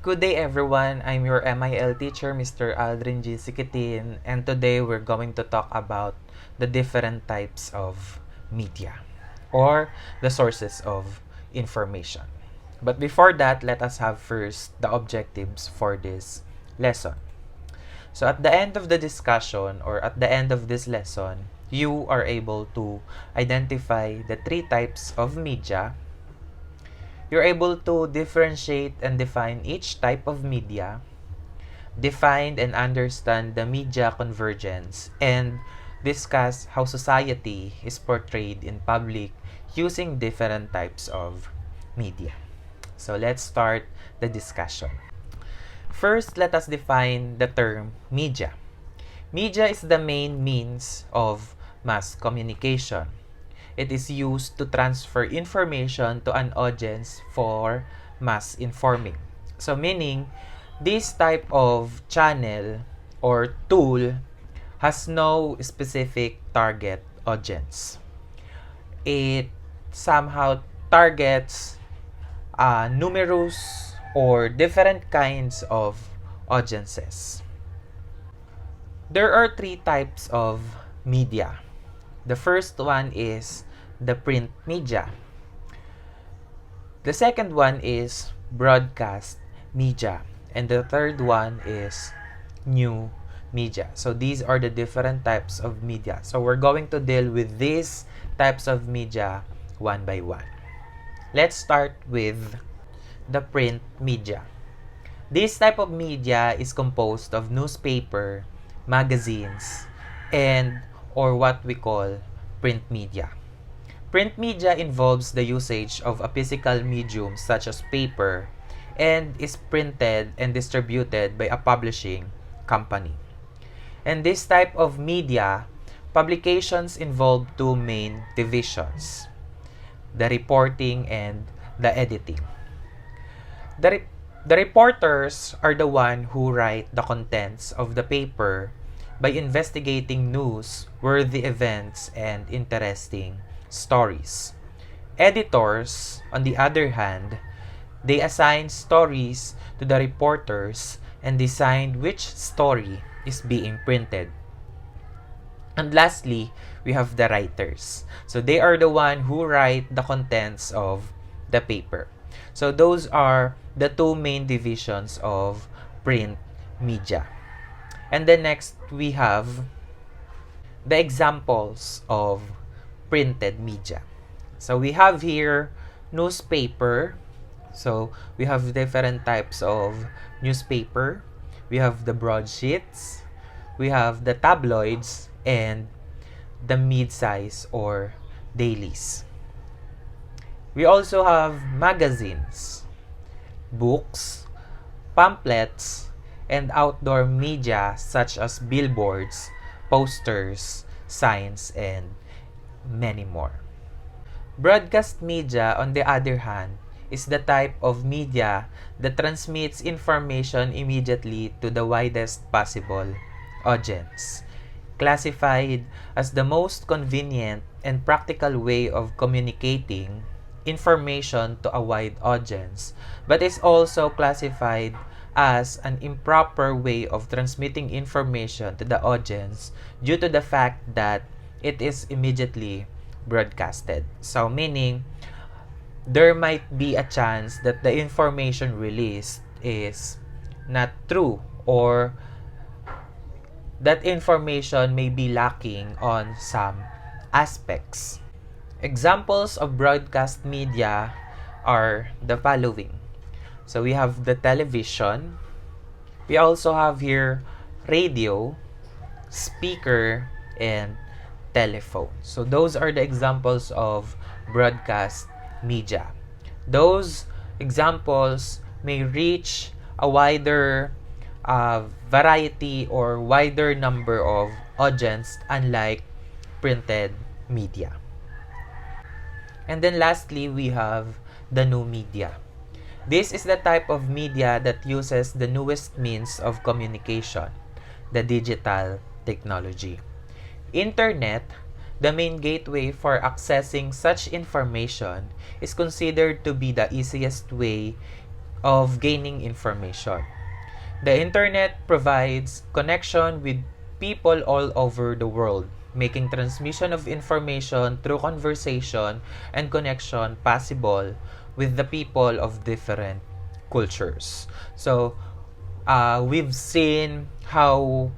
Good day everyone, I'm your MIL teacher, Mr. Aldrin G. Sikitin, and today we're going to talk about the different types of media or the sources of information. But before that, let us have first the objectives for this lesson. So at the end of the discussion or at the end of this lesson, you are able to identify the three types of media. You're able to differentiate and define each type of media, define and understand the media convergence, and discuss how society is portrayed in public using different types of media. So let's start the discussion. First, let us define the term media. Media is the main means of mass communication. It is used to transfer information to an audience for mass informing. So meaning, this type of channel or tool has no specific target audience. It somehow targets numerous or different kinds of audiences. There are three types of media. The first one is the print media. The second one is broadcast media. And the third one is new media. So these are the different types of media. So we're going to deal with these types of media one by one. Let's start with the print media. This type of media is composed of newspaper, magazines, and or what we call print media. Print media involves the usage of a physical medium such as paper and is printed and distributed by a publishing company. In this type of media, publications involve two main divisions: the reporting and the editing. The reporters are the one who write the contents of the paper by investigating news-worthy events and interesting stories. Editors, on the other hand, they assign stories to the reporters and decide which story is being printed. And lastly, we have the writers. So they are the one who write the contents of the paper. So those are the two main divisions of print media. And then next, we have the examples of printed media. So we have here newspaper. So we have different types of newspaper. We have the broadsheets, we have the tabloids, and the mid-size or dailies. We also have magazines, books, pamphlets, and outdoor media such as billboards, posters, signs, and many more. Broadcast media, on the other hand, is the type of media that transmits information immediately to the widest possible audience. Classified as the most convenient and practical way of communicating information to a wide audience, but is also classified as an improper way of transmitting information to the audience due to the fact that it is immediately broadcasted. So meaning, there might be a chance that the information released is not true or that information may be lacking on some aspects. Examples of broadcast media are the following. So we have the television. We also have here radio, speaker, and telephone. So those are the examples of broadcast media. Those examples may reach a wider variety or wider number of audience unlike printed media. And then lastly, we have the new media. This is the type of media that uses the newest means of communication, the digital technology. Internet, the main gateway for accessing such information, is considered to be the easiest way of gaining information. The internet provides connection with people all over the world, making transmission of information through conversation and connection possible with the people of different cultures. So, we've seen how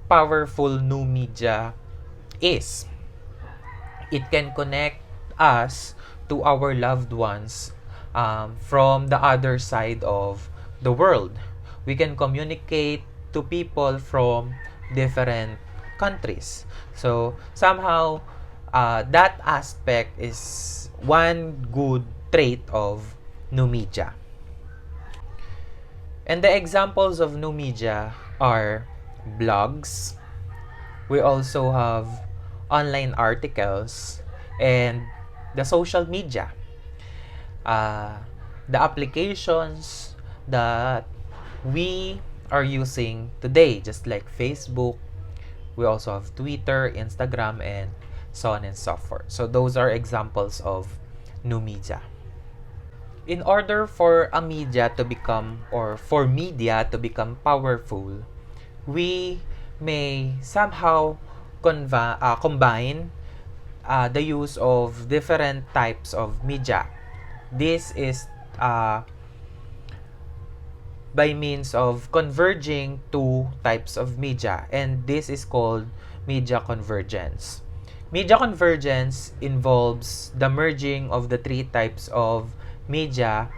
powerful new media is. It can connect us to our loved ones from the other side of the world. We can communicate to people from different countries. So somehow, that aspect is one good trait of new media. And the examples of new media are blogs. We also have online articles and the social media. Uh, the applications that we are using today, just like Facebook. We also have Twitter, Instagram, and so on and so forth. So those are examples of new media. In order for a media to become, or for media to become powerful, we may somehow combine the use of different types of media. This is by means of converging two types of media, and this is called media convergence. Media convergence involves the merging of the three types of media,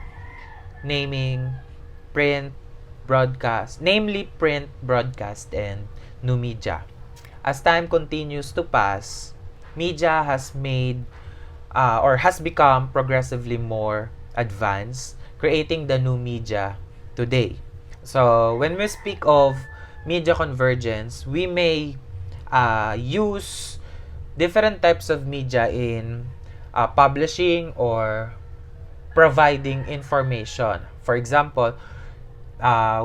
naming print, broadcast, namely print, broadcast, and new media. As time continues to pass, media has made or has become progressively more advanced, creating the new media today. So, when we speak of media convergence, we may use different types of media in publishing or providing information. For example,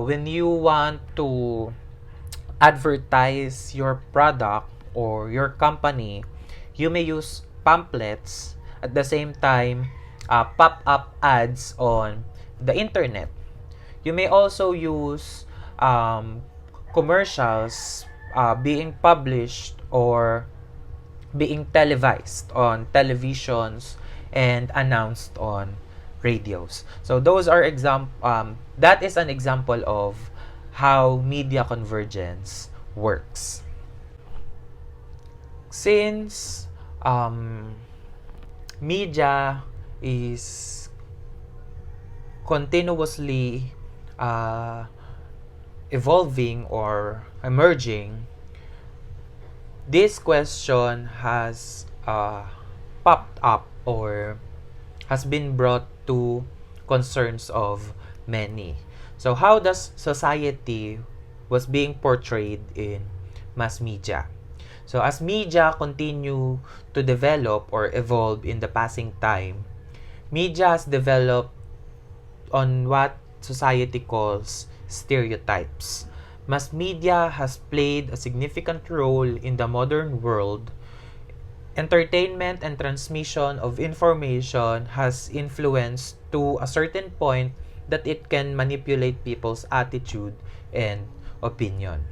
when you want to advertise your product or your company, you may use pamphlets, at the same time pop-up ads on the internet. You may also use commercials being published or being televised on televisions and announced on radios. So those are that is an example of how media convergence works. Since media is continuously evolving or emerging, this question has popped up or has been brought to concerns of many. So how does society was being portrayed in mass media? So as media continue to develop or evolve in the passing time, media has developed on what society calls stereotypes. Mass media has played a significant role in the modern world. Entertainment and transmission of information has influenced to a certain point that it can manipulate people's attitude and opinion.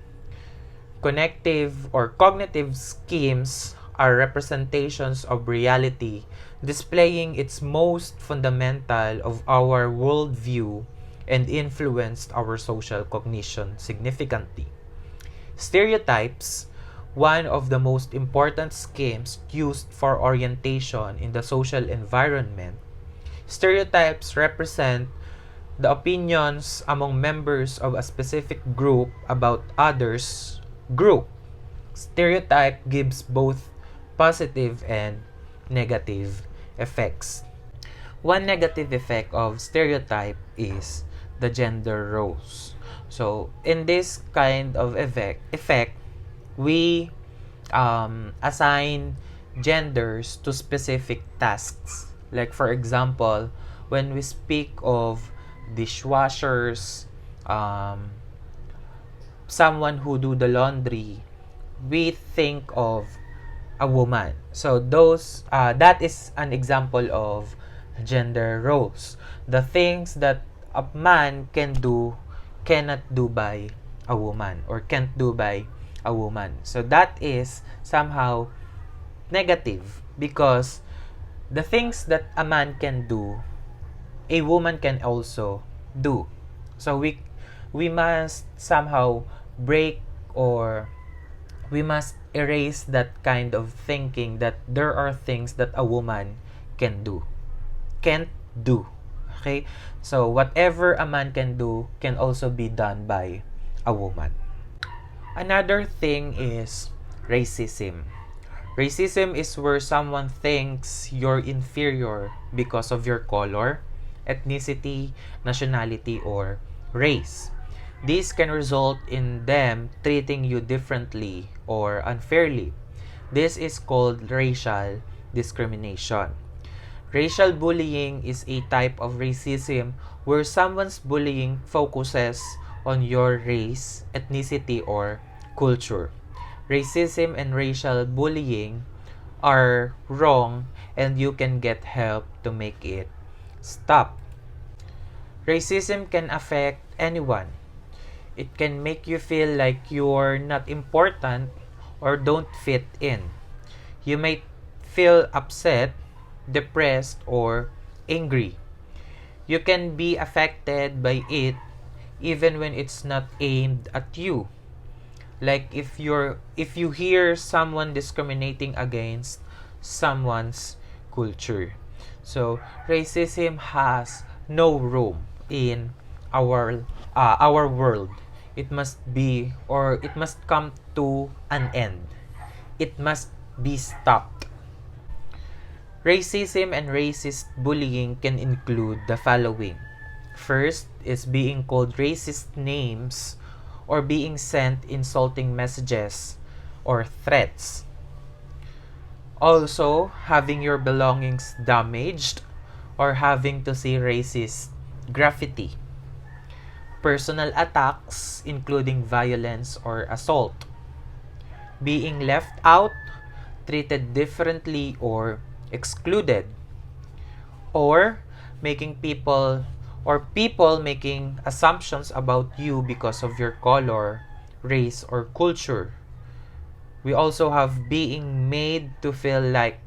Connective or cognitive schemes are representations of reality, displaying its most fundamental of our worldview and influenced our social cognition significantly. Stereotypes, one of the most important schemes used for orientation in the social environment. Stereotypes represent the opinions among members of a specific group about others' group. Stereotype gives both positive and negative effects. One negative effect of stereotype is the gender roles. So, in this kind of effect we assign genders to specific tasks. Like for example, when we speak of dishwashers, someone who do the laundry, we think of a woman. So those that is an example of gender roles. The things that a man cannot do by a woman, or can't do by a woman. So that is somehow negative, because the things that a man can do, a woman can also do. So we must somehow break, or we must erase that kind of thinking that there are things that a woman can do, can't do. Okay? So whatever a man can do can also be done by a woman. Another thing is racism. Racism is where someone thinks you're inferior because of your color, ethnicity, nationality, or race. This can result in them treating you differently or unfairly. This is called racial discrimination. Racial bullying is a type of racism where someone's bullying focuses on your race, ethnicity, or culture. Racism and racial bullying are wrong, and you can get help to make it stop. Racism can affect anyone. It can make you feel like you're not important or don't fit in. You might feel upset, depressed, or angry. You can be affected by it even when it's not aimed at you. Like if you hear someone discriminating against someone's culture. So racism has no room in our world. It must be, or it must come to an end. It must be stopped. Racism and racist bullying can include the following. First is being called racist names, or being sent insulting messages or threats. Also, having your belongings damaged, or having to see racist graffiti. Personal attacks, including violence or assault. Being left out, treated differently, or excluded. Or people making assumptions about you because of your color, race, or culture. We also have being made to feel like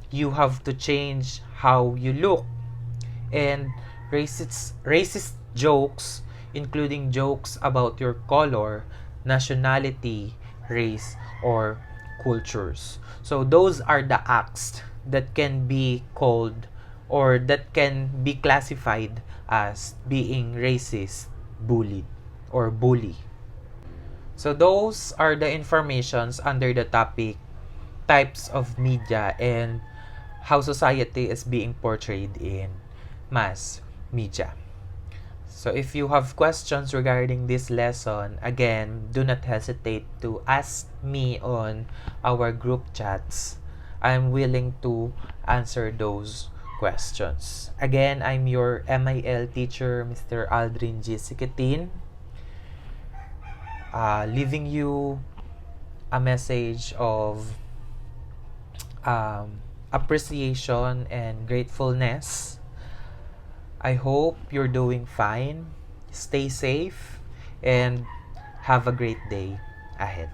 you have to change how you look, and racist jokes, including jokes about your color, nationality, race, or cultures. So those are the acts that can be called, or that can be classified as being racist, bullied, or bully. So those are the informations under the topic types of media and how society is being portrayed in mass media. So if you have questions regarding this lesson, again, do not hesitate to ask me on our group chats. I'm willing to answer those questions. Again, I'm your MIL teacher, Mr. Aldrin G. Sikitin, leaving you a message of appreciation and gratefulness. I hope you're doing fine. Stay safe and have a great day ahead.